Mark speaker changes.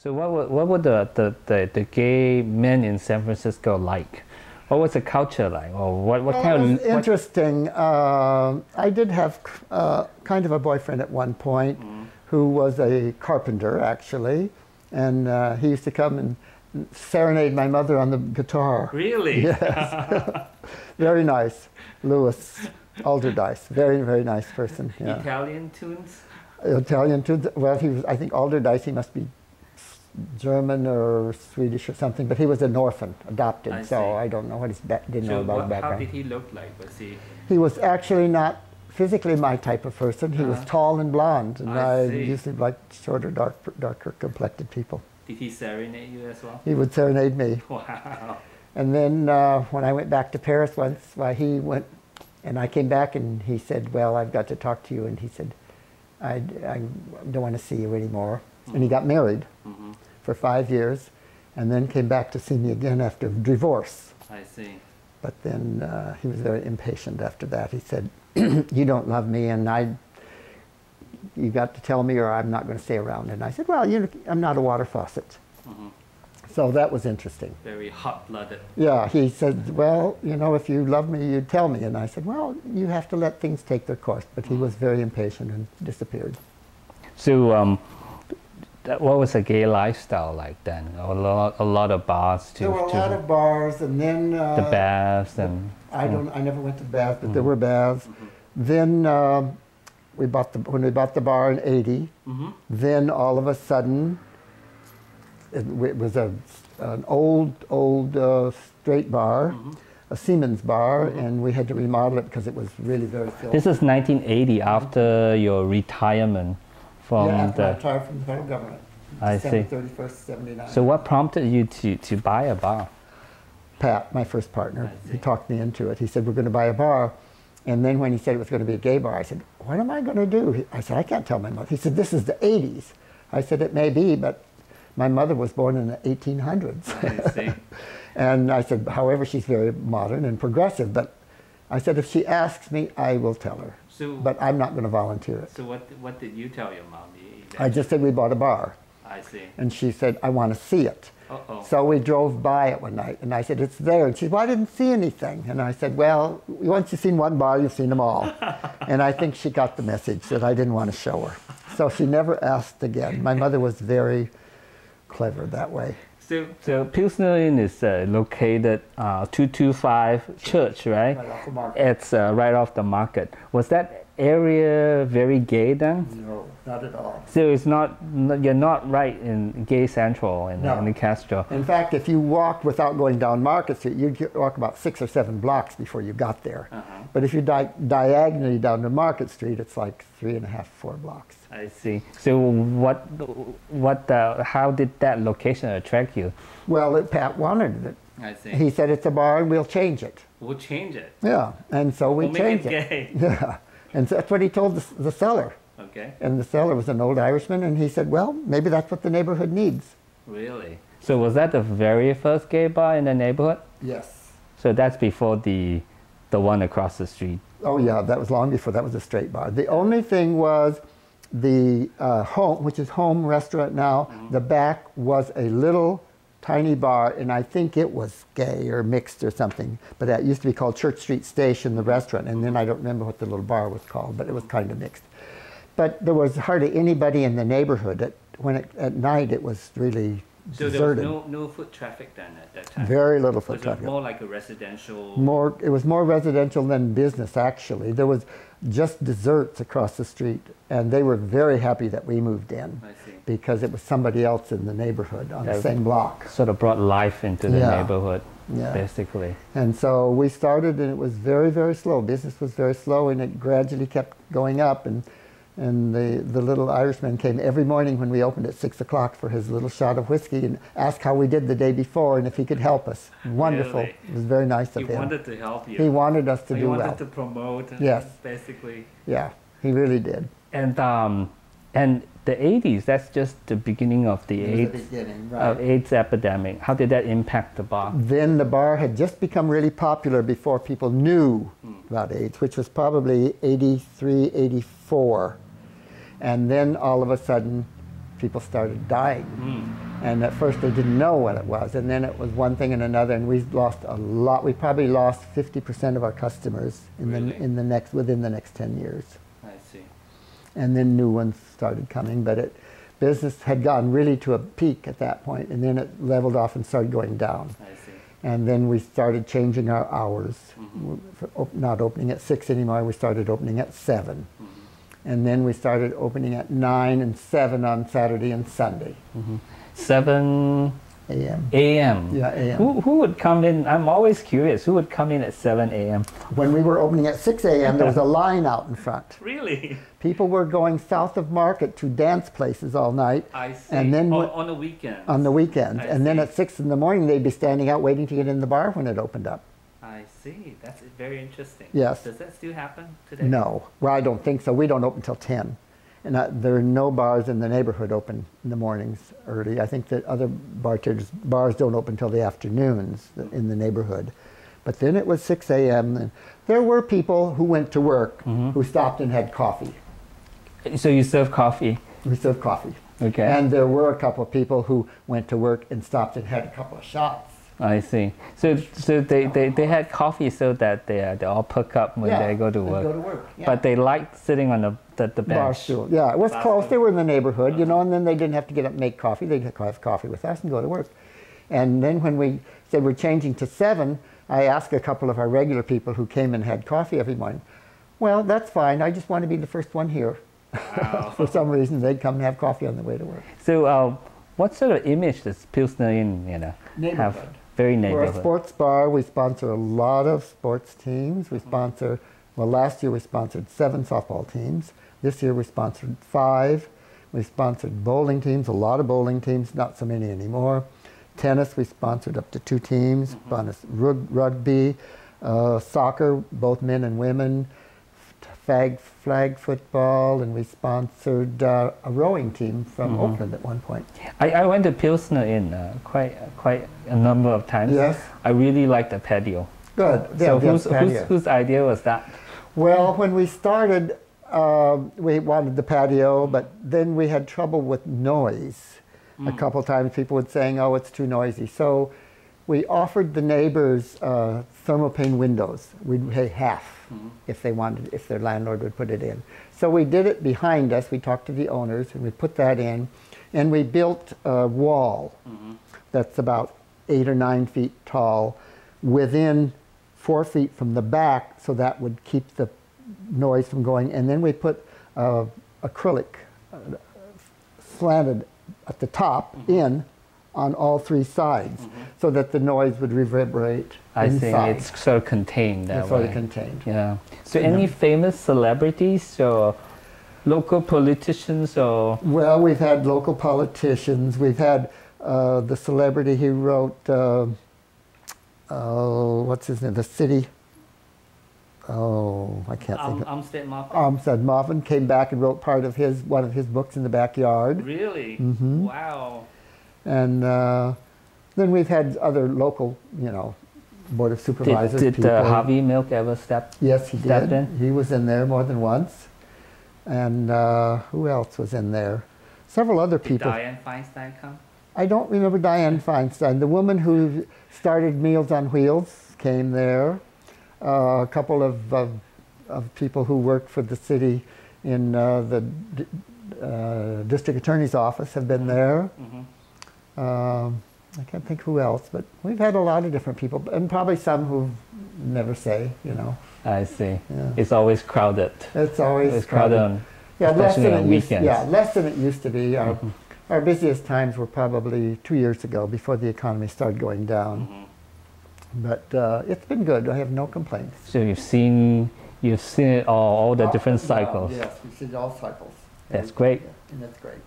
Speaker 1: So what were the gay men in San Francisco like? What was the culture like? Or what
Speaker 2: Well,
Speaker 1: kind
Speaker 2: it
Speaker 1: of...
Speaker 2: was interesting. I did have kind of a boyfriend at one point who was a carpenter, actually. And he used to come and serenade my mother on the guitar.
Speaker 1: Really?
Speaker 2: Yes. Very nice. Louis Alderdice. Very, very nice person. Yeah.
Speaker 1: Italian tunes?
Speaker 2: Italian tunes. Well, he was, I think Alderdice, he must be German or Swedish or something, but he was an orphan, adopted, so I don't know what his didn't know about his background.
Speaker 1: How did he look like? Was he?
Speaker 2: He was actually not physically my type of person. He was tall and blonde, and I usually liked shorter, darker complected people.
Speaker 1: Did he serenade you as well?
Speaker 2: He would serenade me.
Speaker 1: Wow.
Speaker 2: And then when I went back to Paris once, he went, and I came back, and he said, "Well, I've got to talk to you," and he said, I don't want to see you anymore. And he got married for 5 years, and then came back to see me again after divorce.
Speaker 1: I see.
Speaker 2: But then he was very impatient after that. He said, "You don't love me, and you got to tell me, or I'm not going to stay around." And I said, "Well, I'm not a water faucet." So that was interesting.
Speaker 1: Very hot-blooded.
Speaker 2: Yeah, he said, "Well, if you love me, you'd tell me." And I said, "Well, you have to let things take their course." But he was very impatient and disappeared.
Speaker 1: So, what was the gay lifestyle like then? A lot of bars too.
Speaker 2: There were a lot of bars, and then
Speaker 1: the baths and.
Speaker 2: I never went to baths, but there were baths. Then when we bought the bar in '80, then all of a sudden. It was an old straight bar, a Siemens bar, and we had to remodel it because it was really very filthy.
Speaker 1: This is 1980, after your retirement from
Speaker 2: after I retired from the federal government.
Speaker 1: I see.
Speaker 2: December 31st, '79.
Speaker 1: So what prompted you to buy a bar?
Speaker 2: Pat, my first partner, he talked me into it. He said, "We're going to buy a bar." And then when he said it was going to be a gay bar, I said, "What am I going to do?" I said, "I can't tell my mother." He said, "This is the '80s." I said, "It may be, but my mother was born in the 1800s.
Speaker 1: I see.
Speaker 2: And I said, "However, she's very modern and progressive." But I said, "If she asks me, I will tell her. But I'm not going to volunteer it."
Speaker 1: So what did you tell your mom?
Speaker 2: I just said we bought a bar.
Speaker 1: I see.
Speaker 2: And she said, "I want to see it."
Speaker 1: Uh-oh.
Speaker 2: So we drove by it one night, and I said, "It's there." And she said, "Well, I didn't see anything." And I said, "Well, once you've seen one bar, you've seen them all." And I think she got the message that I didn't want to show her. So she never asked again. My mother was very clever that way.
Speaker 1: So Pilsner Inn is located 225 Church, right?
Speaker 2: Right off the market.
Speaker 1: It's right off the market. Was that area very gay then?
Speaker 2: No, not at all.
Speaker 1: So it's you're not right in gay central in the Castro.
Speaker 2: In fact, if you walked without going down Market Street, you'd walk about 6 or 7 blocks before you got there. But if you diagonally down to Market Street, it's like 3.5, 4 blocks.
Speaker 1: I see. So how did that location attract you?
Speaker 2: Well, Pat wanted it.
Speaker 1: I see.
Speaker 2: He said, "It's a bar and we'll change it."
Speaker 1: We'll change it.
Speaker 2: Yeah, and so we changed it.
Speaker 1: Make it gay.
Speaker 2: Yeah, and so that's what he told the seller.
Speaker 1: Okay.
Speaker 2: And the seller was an old Irishman, and he said, "Well, maybe that's what the neighborhood needs."
Speaker 1: Really? So was that the very first gay bar in the neighborhood?
Speaker 2: Yes.
Speaker 1: So that's before the one across the street.
Speaker 2: Oh yeah, that was long before. That was a straight bar. The only thing was the home, which is Home Restaurant now, the back was a little tiny bar, and I think it was gay or mixed or something, but that used to be called Church Street Station, the restaurant, and then I don't remember what the little bar was called, but it was kind of mixed. But there was hardly anybody in the neighborhood. At night it was really deserted.
Speaker 1: So there was no foot traffic then at that time?
Speaker 2: Very little foot traffic.
Speaker 1: It was more like a residential...
Speaker 2: It was more residential than business, actually. There was just desserts across the street, and they were very happy that we moved in.
Speaker 1: I see.
Speaker 2: Because it was somebody else in the neighborhood on the same block.
Speaker 1: Sort of brought life into the neighborhood, basically.
Speaker 2: And so we started, and it was very, very slow. Business was very slow, and it gradually kept going up. And the little Irishman came every morning when we opened at 6 o'clock for his little shot of whiskey and asked how we did the day before and if he could help us. Wonderful.
Speaker 1: Really?
Speaker 2: It was very nice of him.
Speaker 1: He wanted to help you.
Speaker 2: He wanted us to do well.
Speaker 1: He wanted to promote.
Speaker 2: Yes.
Speaker 1: Basically.
Speaker 2: Yeah, he really did.
Speaker 1: And the 80s, that's just the beginning of the AIDS epidemic. How did that impact the bar?
Speaker 2: Then the bar had just become really popular before people knew about AIDS, which was probably 83, 84. And then all of a sudden, people started dying. And at first they didn't know what it was, and then it was one thing and another, and we lost a lot. We probably lost 50% of our customers within the next 10 years.
Speaker 1: I see.
Speaker 2: And then new ones started coming, but business had gone really to a peak at that point, and then it leveled off and started going down.
Speaker 1: I see.
Speaker 2: And then we started changing our hours, not opening at 6 anymore. We started opening at 7. And then we started opening at 9 and 7 on Saturday and Sunday.
Speaker 1: 7
Speaker 2: a.m.
Speaker 1: a.m.
Speaker 2: Yeah, a.m.
Speaker 1: Who would come in? I'm always curious. Who would come in at 7 a.m.?
Speaker 2: When we were opening at 6 a.m., there was a line out in front.
Speaker 1: Really?
Speaker 2: People were going south of Market to dance places all night.
Speaker 1: I see.
Speaker 2: And then
Speaker 1: on the weekends?
Speaker 2: On the weekends. And then at 6 in the morning, they'd be standing out waiting to get in the bar when it opened up.
Speaker 1: I see. That's very interesting.
Speaker 2: Yes.
Speaker 1: Does that still happen today?
Speaker 2: No. Well, I don't think so. We don't open till 10. And there are no bars in the neighborhood open in the mornings early. I think that other bars don't open till the afternoons in the neighborhood. But then it was 6 a.m. and there were people who went to work who stopped and had coffee.
Speaker 1: So you serve coffee?
Speaker 2: We served coffee. Okay. And there were a couple of people who went to work and stopped and had a couple of shots.
Speaker 1: I see. So they had coffee so that they all perk up when they go to work.
Speaker 2: Go to work. Yeah.
Speaker 1: But they liked sitting on the bench.
Speaker 2: Bar stool. Yeah, it was close. They were in the neighborhood, you know, and then they didn't have to get up and make coffee. They'd have coffee with us and go to work. And then when we said we're changing to 7, I asked a couple of our regular people who came and had coffee every morning, well, that's fine. I just want to be the first one here. Wow. For some reason, they'd come and have coffee on the way to work.
Speaker 1: So what sort of image does Pilsner Inn, have? Very neighborhood.
Speaker 2: We're a sports bar. We sponsor a lot of sports teams. We sponsor, well, last year we sponsored 7 softball teams. This year we sponsored 5. We sponsored bowling teams, a lot of bowling teams, not so many anymore. Tennis, we sponsored up to 2 teams. Rugby, soccer, both men and women, flag football, and we sponsored a rowing team from Oakland at one point.
Speaker 1: I went to Pilsner Inn quite a number of times.
Speaker 2: Yes.
Speaker 1: I really like the patio.
Speaker 2: Good.
Speaker 1: So whose idea was that?
Speaker 2: Well, when we started, we wanted the patio, but then we had trouble with noise. A couple times people would saying, oh, it's too noisy. So we offered the neighbors thermopane windows. We'd pay half if they wanted, if their landlord would put it in. So we did it behind us. We talked to the owners and we put that in, and we built a wall that's about 8 or 9 feet tall within 4 feet from the back, so that would keep the noise from going. And then we put acrylic slanted at the top in on all 3 sides, so that the noise would reverberate inside.
Speaker 1: I see. It's sort of contained that way.
Speaker 2: It's sort of contained.
Speaker 1: Yeah. So any famous celebrities or local politicians or?
Speaker 2: Well, we've had local politicians. We've had the celebrity who wrote, what's his name? The city. Oh, I can't think of it.
Speaker 1: Umstead Moffin?
Speaker 2: Umstead Moffin came back and wrote part of one of his books in the backyard.
Speaker 1: Really? Wow.
Speaker 2: And then we've had other local, Board of Supervisors.
Speaker 1: Did Harvey Milk ever step in?
Speaker 2: Yes, he did. He was in there more than once. And who else was in there? Several other people.
Speaker 1: Did Dianne Feinstein come?
Speaker 2: I don't remember Dianne Feinstein. The woman who started Meals on Wheels came there. A couple of people who worked for the city in the district attorney's office have been there. I can't think who else, but we've had a lot of different people, and probably some who never say,
Speaker 1: I see.
Speaker 2: Yeah.
Speaker 1: It's always crowded.
Speaker 2: It's always
Speaker 1: crowded on, especially on weekends.
Speaker 2: Less than it used to be. Our busiest times were probably 2 years ago, before the economy started going down. But it's been good. I have no complaints.
Speaker 1: So you've seen it all the different cycles.
Speaker 2: Yes, we've seen all cycles.
Speaker 1: That's great.
Speaker 2: And that's great.